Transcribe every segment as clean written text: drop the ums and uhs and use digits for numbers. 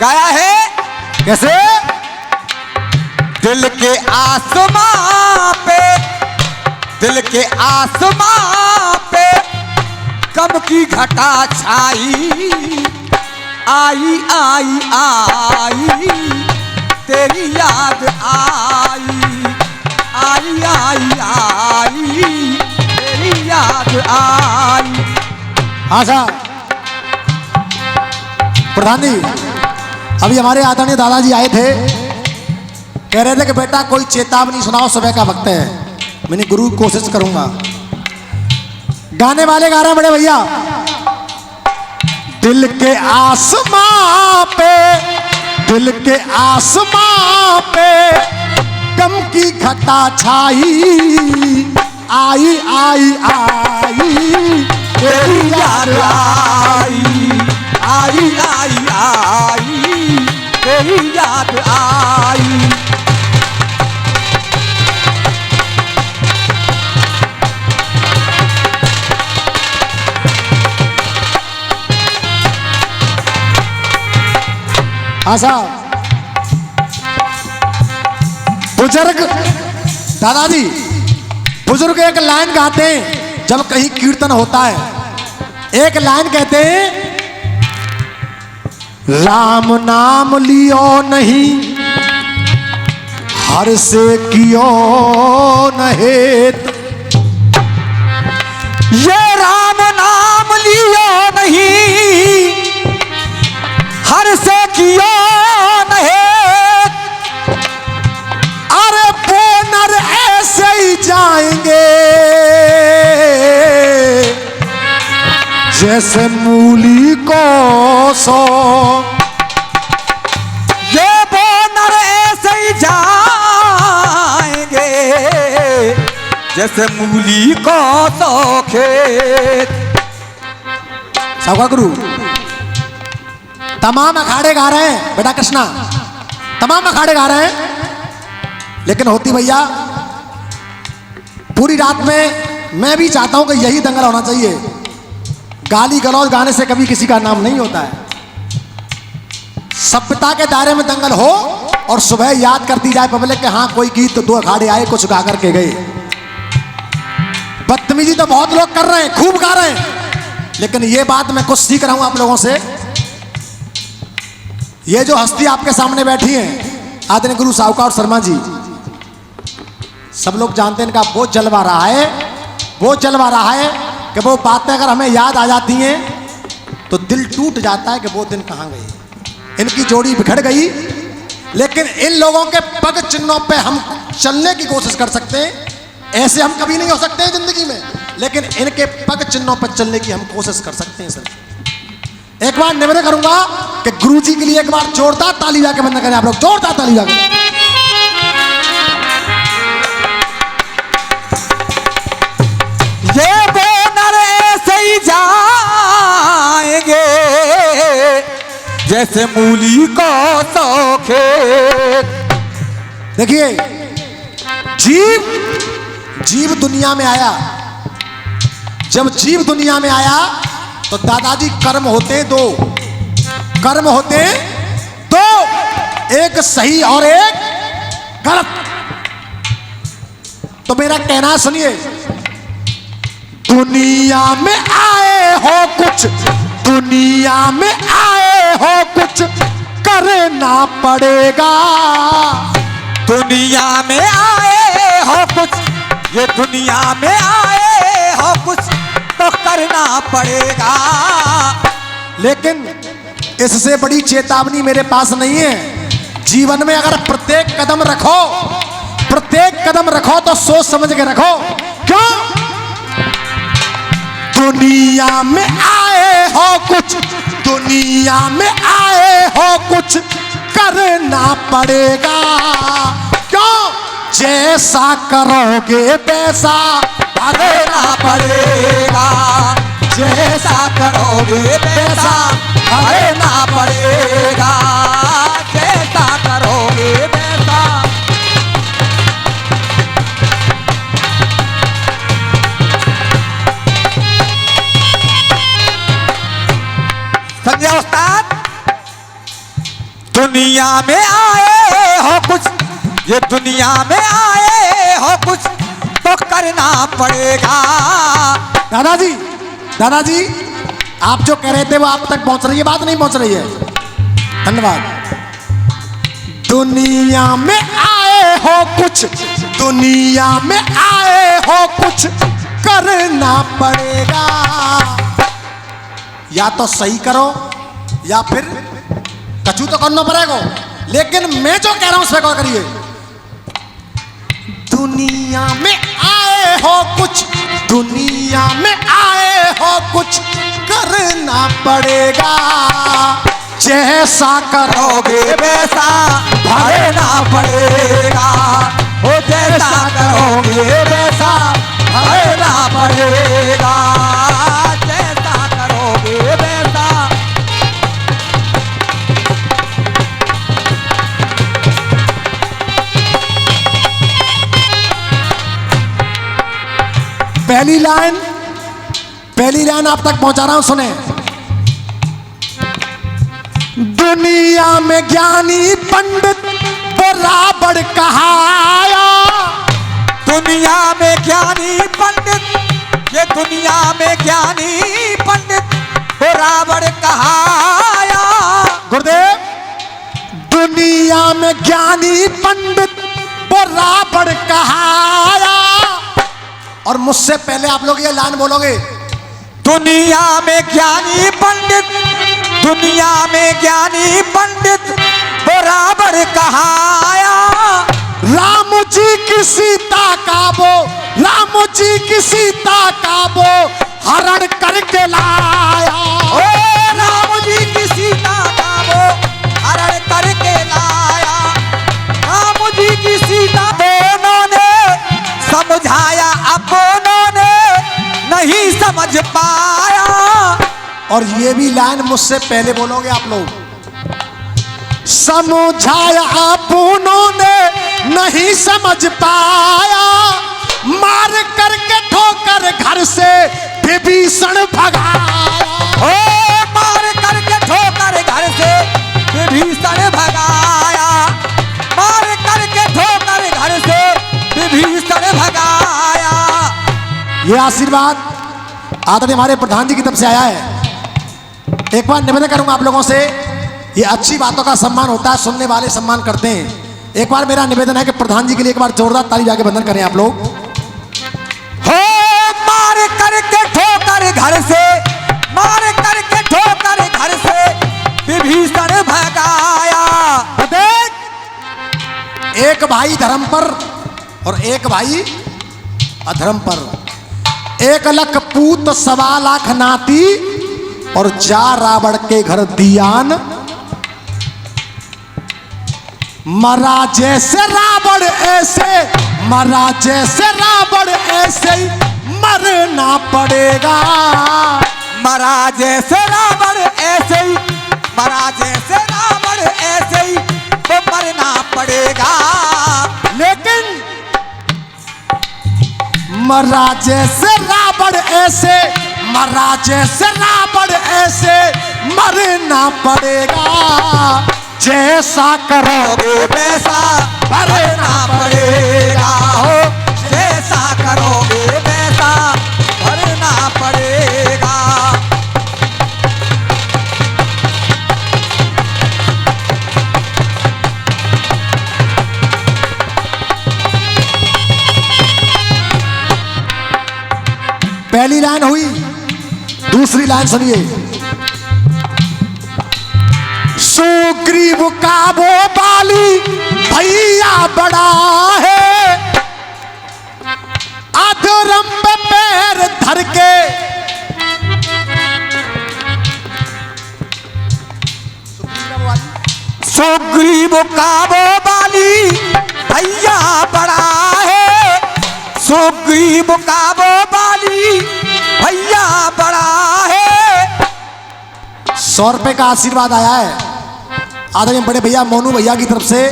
गाया है कैसे? दिल के आसमां पे, दिल के आसमां पे कब की घटा छाई, आई आई आई तेरी याद आई, आई आई आई तेरी याद आई। हाँ साहब प्रधान जी, अभी हमारे आदरणीय दादाजी आए थे, कह रहे थे कि बेटा कोई चेतावनी सुनाओ, सुबह का वक्त है। मैंने गुरु कोशिश करूंगा। गाने वाले गा रहे हैं बड़े भैया। दिल के आसमां पे, दिल के आसमां पे गम की घटा छाई, आई आई आई तेरी याद आई, आई आई आई तेरी याद आई। हाँ साहब बुजुर्ग दादाजी, बुजुर्ग एक लाइन गाते हैं जब कहीं कीर्तन होता है। एक लाइन कहते हैं, राम नाम लियो नहीं, हर से कियो नहेत। ये राम नाम लियो नहीं, हर से कियो नहीं, अरे बोनर ऐसे ही जाएंगे जैसे मूली को सो। ये बोनर ऐसे ही जाएंगे जैसे मूली को सो खेत। सबका गुरु तमाम अखाड़े गा रहे हैं बेटा कृष्णा, तमाम अखाड़े गा रहे हैं, लेकिन होती भैया पूरी रात में मैं भी चाहता हूं कि यही दंगल होना चाहिए। गाली गलौज गाने से कभी किसी का नाम नहीं होता है। सभ्यता के दायरे में दंगल हो और सुबह याद करती जाए पब्लिक के हाँ कोई गीत तो 2 अखाड़े आए, कुछ गा करके गए। बदतमीजी तो बहुत लोग कर रहे हैं, खूब गा रहे हैं, लेकिन ये बात मैं कुछ सीख रहा हूं आप लोगों से। ये जो हस्ती आपके सामने बैठी हैं आदरणीय गुरु साहूकार शर्मा जी, सब लोग जानते हैं इनका वो जलवा रहा है, वो जलवा रहा है कि वो बातें अगर हमें याद आ जाती हैं तो दिल टूट जाता है कि वो दिन कहाँ गए। इनकी जोड़ी बिखर गई, लेकिन इन लोगों के पग चिन्हों पे हम चलने की कोशिश कर सकते हैं। ऐसे हम कभी नहीं हो सकते हैं जिंदगी में, लेकिन इनके पग चिन्हों पर चलने की हम कोशिश कर सकते हैं सर। एक बार निवेदन करूंगा कि गुरुजी के लिए एक बार जोरदार ताली जाके बंद करें आप लोग, जोरदार ताली जाके। ये बोनर ऐसे ही जाएंगे जैसे मूली को सो खेत। देखिए जीव दुनिया में आया, जब जीव दुनिया में आया तो दादाजी कर्म होते 2, कर्म होते 2, एक सही और एक गलत। तो मेरा कहना सुनिए, दुनिया में आए हो कुछ, दुनिया में आए हो कुछ करना पड़ेगा। दुनिया में आए हो कुछ, ये दुनिया में आए हो कुछ तो करना पड़ेगा। लेकिन इससे बड़ी चेतावनी मेरे पास नहीं है। जीवन में अगर प्रत्येक कदम रखो, प्रत्येक कदम रखो तो सोच समझ के रखो। क्यों? दुनिया में आए हो कुछ, दुनिया में आए हो कुछ करना पड़ेगा। क्यों? जैसा करोगे वैसा भरना पड़ेगा, जैसा करोगे वैसा भरना पड़ेगा, जैसा करोगे वैसा। संजय उस्ताद दुनिया में आए हो कुछ, ये दुनिया में आए हो कुछ तो करना पड़ेगा। दादाजी, दादाजी, आप जो कह रहे थे वो आप तक पहुंच रही है, बात नहीं पहुंच रही है। धन्यवाद। दुनिया में आए हो कुछ, दुनिया में आए हो कुछ करना पड़ेगा। या तो सही करो या फिर कचू तो करना पड़ेगा। लेकिन मैं जो कह रहा हूं उस पर गौर करिए। दुनिया में आए हो कुछ, दुनिया में आए हो कुछ करना पड़ेगा। जैसा करोगे वैसा भरना पड़ेगा। हो जैसा करोगे वैसा भरना पड़ेगा। जैसा करोगे वैसा। पहली लाइन आप तक पहुंचा रहा हूं, सुने। दुनिया में ज्ञानी पंडित बराबर कहाया। दुनिया में ज्ञानी पंडित, ये दुनिया में ज्ञानी पंडित बराबर कहाया। गुरुदेव, दुनिया में ज्ञानी पंडित बराबर कहाया। और मुझसे पहले आप लोग ये लाइन बोलोगे। दुनिया में ज्ञानी पंडित, दुनिया में ज्ञानी पंडित बराबर कहाया। राम जी की सीता का वो, राम जी की सीता का वो हरण करके लाया। ओ राम जी की सीता का वो हरण करके लाया। राम जी की सीता दोनों ने समझाया, अपनों ने नहीं समझ पाया। और ये भी लाइन मुझसे पहले बोलोगे आप लोग। समझाया अपनों ने नहीं समझ पाया। मार करके ठोकर घर से विभीषण भगाया। ओ मार करके ठोकर घर से विभीषण भगाया। मार करके ठोकर घर से विभीषण भगाया। ये आशीर्वाद आदरणीय हमारे प्रधान जी की तरफ से आया है। एक बार निवेदन करूंगा आप लोगों से, ये अच्छी बातों का सम्मान होता है, सुनने वाले सम्मान करते हैं। एक बार मेरा निवेदन है कि प्रधान जी के लिए एक बार जोरदार ताली जाके बंधन करें आप लोग। हो मार करके ठोकर घर से, मार करके ठोकर घर से विभीषण भगाया। देख, एक भाई धर्म पर और एक भाई अधर्म पर। एक लख पूत सवा लाख नाती और जा रावण के घर दियान। मरा जैसे रावण ऐसे, मरा जैसे रावण ऐसे ही मरना पड़ेगा। मरा जैसे रावण ऐसे ही, मरा जैसे रावण ऐसे ही तो मरना पड़ेगा। लेकिन मरा जैसे रावण ऐसे, मरा जैसे रावण ऐसे मरना पड़ेगा। जैसा करोगे वैसा भरना पड़ेगा। हो जैसा करोगे वैसा भरना पड़ेगा। पहली लाइन हुई, दूसरी लाइन सुनिए। सुग्रीव का वो बाली भैया बड़ा है। अधर्म पे पैर धर के, सुग्रीव का वो बाली भैया बड़ा है। सुग्रीव का वो बाली भैया बड़ा है। 100 रुपए का आशीर्वाद आया है आदरणीय बड़े भैया मोनू भैया की तरफ से।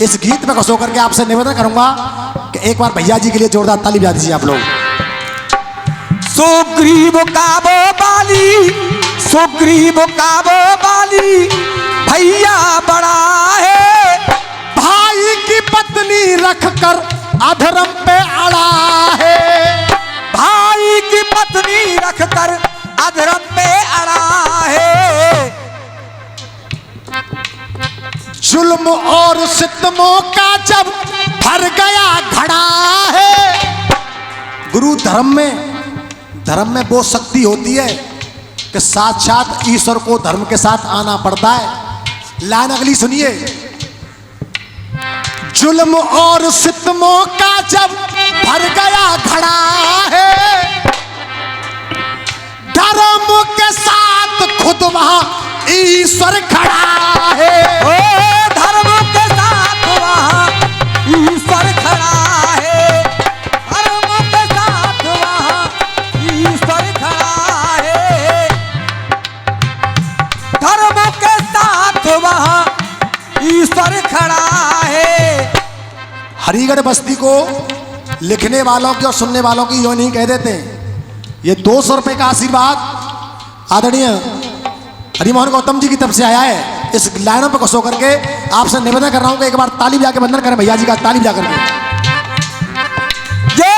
इस गीत में खुश होकर के आपसे निवेदन करूंगा कि एक बार भैया जी के लिए जोरदार ताली बजा दीजिए आप लोग। सुग्रीव का वो बाली, सुग्रीव का वो बाली भैया बड़ा रखकर अधर्म पे अड़ा है। भाई की पत्नी रखकर अधर्म पे अड़ा है। जुल्म और सितमों का जब भर गया घड़ा है। गुरु धर्म में वो शक्ति होती है कि साक्षात ईश्वर को धर्म के साथ आना पड़ता है। लाइन अगली सुनिए। जुल्म और सितमों का जब भर गया घड़ा है, धर्म के साथ खुद वहां ईश्वर खड़ा है। ओ धर्म के साथ वहाँ ईश्वर खड़ा है। धर्म के साथ वहाँ ईश्वर खड़ा है। धर्म के साथ वहाँ ईश्वर खड़ा है। हरिगढ़ बस्ती को लिखने वालों की और सुनने वालों की यो नहीं कह देते। ये 200 रुपए का आशीर्वाद आदरणीय हरिमोहन गौतम जी की तरफ से आया है। इस लाइनों पर कसो करके आपसे निवेदन कर रहा हूं कि एक बार ताली बजा के वंदन करें भैया जी का, ताली बजा करके। ये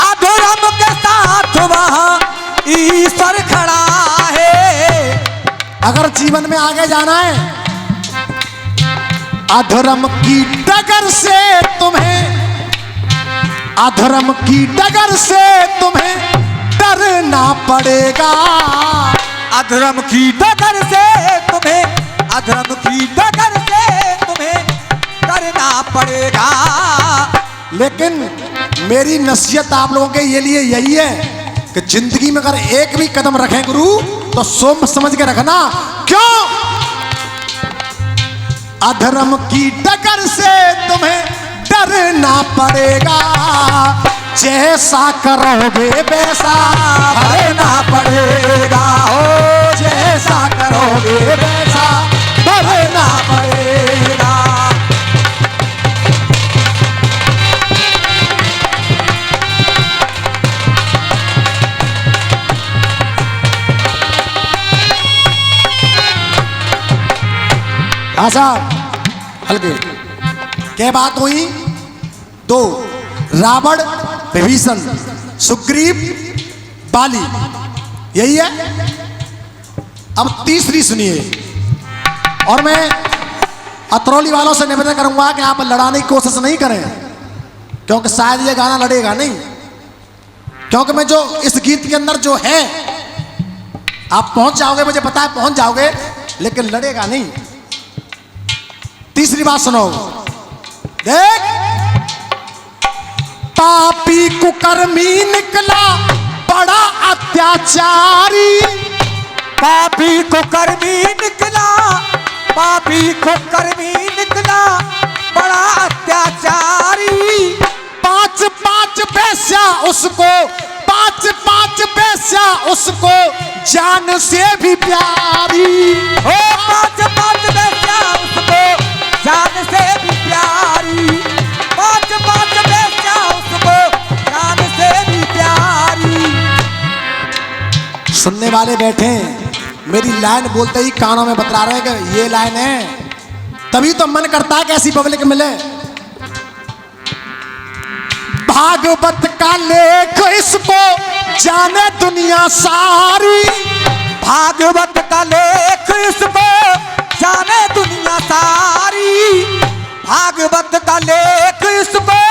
अधर्म के साथ वहाँ ईश्वर खड़ा है। अगर जीवन में आगे जाना है, अधर्म की डगर से तुम्हें, अधर्म की डगर से तुम्हें डरना पड़ेगा। अधर्म की डगर से तुम्हें, अधर्म की डगर से तुम्हें करना पड़ेगा। लेकिन मेरी नसीहत आप लोगों के लिए यही है कि जिंदगी में अगर एक भी कदम रखें गुरु तो सोच समझ के रखना। क्यों? अधर्म की डगर से तुम्हें डरना पड़ेगा। जैसा करोगे वैसा भरना पड़ेगा। हो जैसा करोगे वैसा भरना पड़ेगा। हाँ साहब, हल्के क्या बात हुई? दो, रावण विभीषण, सुग्रीव बाली, यही है। अब तीसरी सुनिए। और मैं अतरौली वालों से निवेदन करूंगा कि आप लड़ाने की कोशिश नहीं करें, क्योंकि शायद ये गाना लड़ेगा नहीं। क्योंकि मैं जो इस गीत के अंदर जो है, आप पहुंच जाओगे, मुझे पता है पहुंच जाओगे, लेकिन लड़ेगा नहीं। तीसरी बात सुनो, देख। पापी कुकर्मी निकला बड़ा अत्याचारी। पापी कुकर्मी निकला, पापी कुकर्मी निकला बड़ा अत्याचारी। 5-5 पैसा उसको, 5-5 पैसा उसको जान से भी प्यारी। हो 5-5 पैसा उसको जान से भी प्यारी। 5-5 पैसा उसको जान से भी प्यारी। सुनने वाले बैठे हैं, मेरी लाइन बोलते ही कानों में बतला रहे हैं कि ये लाइन है, तभी तो मन करता है कि ऐसी पब्लिक मिले। भागवत का लेख इसको जाने दुनिया सारी। भागवत का लेख इसको जाने दुनिया सारी। भागवत का लेख इसको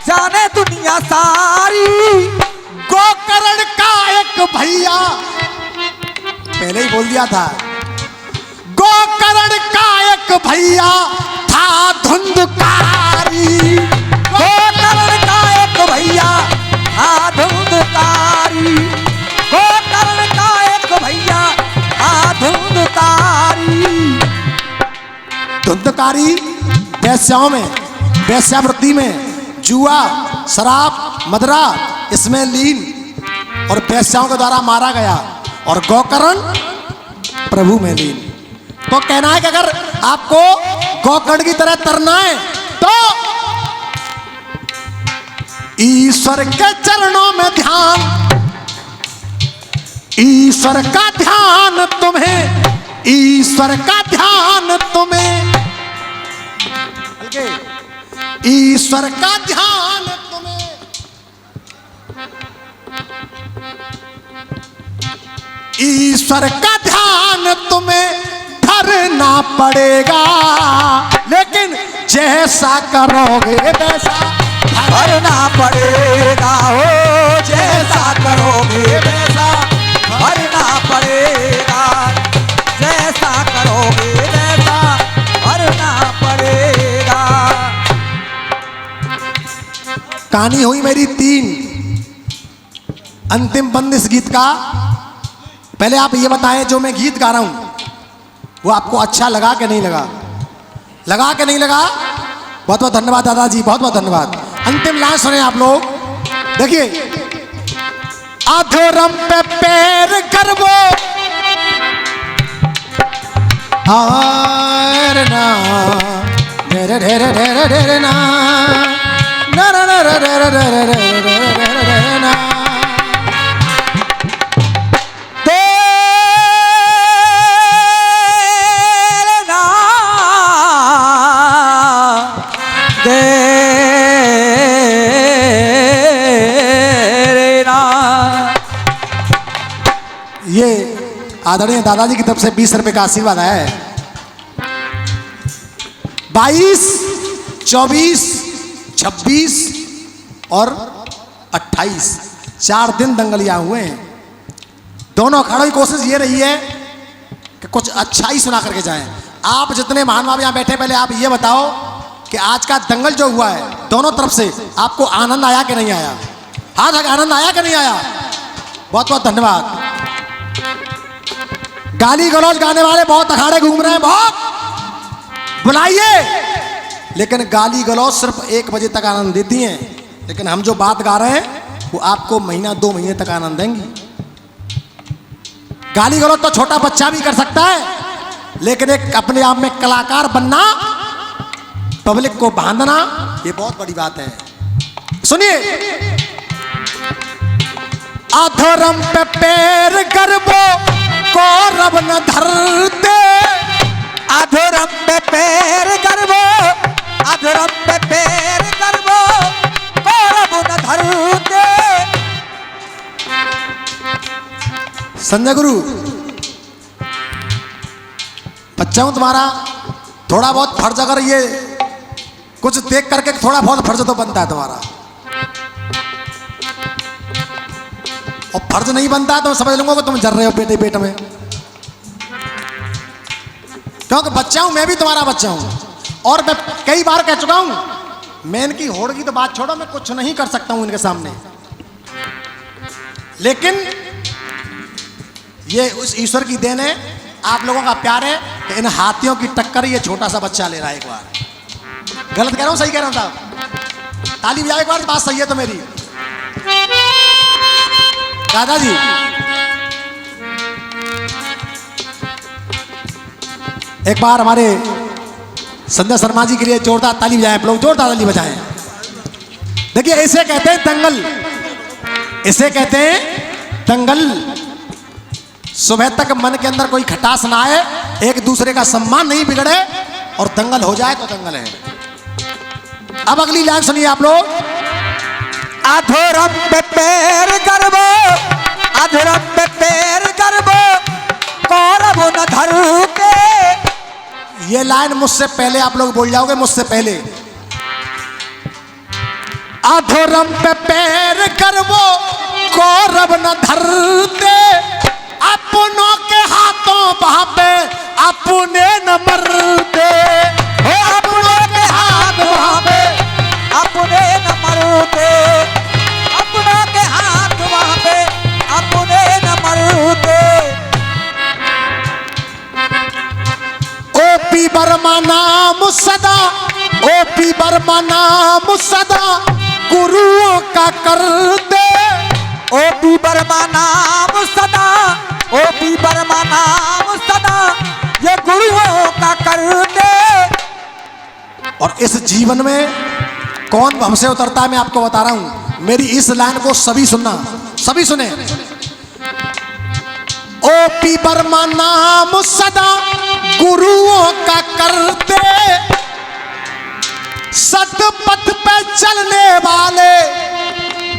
जाने दुनिया सारी। गोकर्ण का एक भैया, पहले ही बोल दिया था, गोकर्ण का एक भैया था धुंधकारी। गोकर्ण का एक भैया था धुंधकारी। गोकर्ण का एक भैया था धुंधकारी। धुंधकारी वैश्याओं में, वैश्यावृत्ति में जुआ, शराब, मदरा इसमें लीन और वैश्याओं के द्वारा मारा गया, और गोकर्ण प्रभु में लीन। तो कहना है कि अगर आपको गोकर्ण की तरह तरना है तो ईश्वर के चरणों में ध्यान, ईश्वर का ध्यान तुम्हें, ईश्वर का ध्यान तुम्हें। ईश्वर का ध्यान तुम्हें, ईश्वर का ध्यान तुम्हें धरना पड़ेगा, लेकिन जैसा करोगे वैसा भरना पड़ेगा हो, जैसा करोगे वैसा भरना पड़ेगा, जैसा करोगे वैसा भरना पड़ेगा। कहानी हुई मेरी 3। अंतिम बंद इस गीत का। पहले आप ये बताएं जो मैं गीत गा रहा हूं वो आपको अच्छा लगा कि नहीं लगा? लगा कि नहीं लगा? बहुत बहुत धन्यवाद दादाजी, बहुत बहुत धन्यवाद। अंतिम लाइन सुने आप लोग, देखिए। अधोरम पे पैर करवो आर ना ढेरे ढेरे ढेरे ढेरे ना ना ना ना ढेरे ढेरे ढेरे ढेरे ना। ये आदरणीय दादाजी की तरफ से 20 रुपए का आशीर्वाद है। 22, 24, 26 और 28 4 दिन दंगलियां हुए हैं। दोनों अखाड़ों की कोशिश ये रही है कि कुछ अच्छा ही सुना करके जाएं। आप जितने महानुभाव यहाँ बैठे, पहले आप ये बताओ कि आज का दंगल जो हुआ है दोनों तरफ से आपको आनंद आया कि नहीं आया? हाँ, आनंद आया कि नहीं आया? बहुत बहुत धन्यवाद। गाली गलौज गाने वाले बहुत अखाड़े घूम रहे हैं, बहुत बुलाइए, लेकिन गाली गलौज सिर्फ 1 बजे तक आनंद देती हैं, लेकिन हम जो बात गा रहे हैं वो आपको महीना 2 महीने तक आनंद देंगी। गाली गलौज तो छोटा बच्चा भी कर सकता है, लेकिन एक अपने आप में कलाकार बनना, पब्लिक को बांधना, ये बहुत बड़ी बात है। सुनिए। अधर्म पे पैर गर्वो कौरव न धरते, अधर्म पे पैर करवो, अधर्म पे पैर करवो कौरव न धरते। संजय गुरु, बच्चा हूं तुम्हारा, थोड़ा बहुत फर्ज, अगर ये कुछ देख करके थोड़ा बहुत फर्ज तो बनता है तुम्हारा, और फर्ज नहीं बनता तो मैं समझ लूंगा कि तुम जर रहे हो बेटे पेट में, क्योंकि बच्चा हूं, मैं भी तुम्हारा बच्चा हूं। और मैं कई बार कह चुका हूं, मैं इनकी होड़ की तो बात छोड़ो, मैं कुछ नहीं कर सकता हूं इनके सामने, लेकिन ये उस ईश्वर की देन है, आप लोगों का प्यार है कि इन हाथियों की टक्कर ये छोटा सा बच्चा ले रहा है। एक बार गलत कह रहा हूं, सही कह रहा हूं साहब? ताली बजाओ एक बार, बात सही है तो मेरी। दादाजी, एक बार हमारे संजय शर्मा जी के लिए जोरदार ताली बजाएं आप लोग, जोरदार ताली बजाएं। देखिए, इसे कहते हैं दंगल, इसे कहते हैं दंगल। सुबह तक मन के अंदर कोई खटास ना आए, एक दूसरे का सम्मान नहीं बिगड़े, और दंगल हो जाए तो दंगल है। अब अगली लाइन सुनिए आप लोग। अधर्म पे पैर करवो, अधर्म पे पैर करवो कौरव न धरते। ये लाइन मुझसे पहले आप लोग बोल जाओगे, मुझसे पहले। अधर्म पे पैर करवो कौरव न धरते, अपनों के हाथों वहां पे अपने न मरते। अपनों के हाथ वहां पे अपने न मरते, अपनों के हाथ वहां पे अपने न मरते। ओपी वर्मा नाम सदा, ओपी वर्मा नाम सदा गुरुओं का करते। ओपी वर्मा नाम सदा, ओपी वर्मा नाम सदा ये गुरुओं का करते। और इस जीवन में कौन हमसे उतरता है मैं आपको बता रहा हूं। मेरी इस लाइन को सभी सुनना, सभी सुने। ओपी वर्मा नाम सदा गुरुओं का करते, सतपथ वाले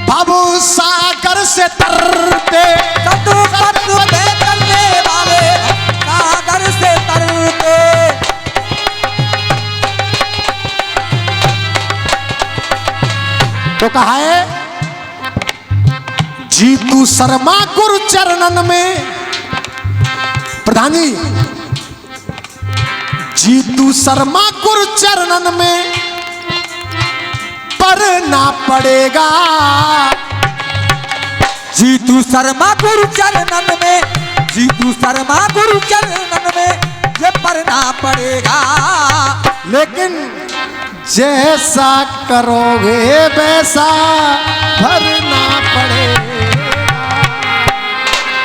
बाबू सागर से तरते, सतु पतु पे चलने वाले सागर से तरते। तो कहा है जीतू शर्मा गुरु चरणन में, प्रधान जी जीतू शर्मा गुरु चरणन में पढ़ना पड़ेगा। जीतू शर्मा गुरु चरणन में, जीतू शर्मा गुरु चरणन में ये पढ़ना पड़ेगा। लेकिन जैसा करोगे वैसा भरना पड़ेगा।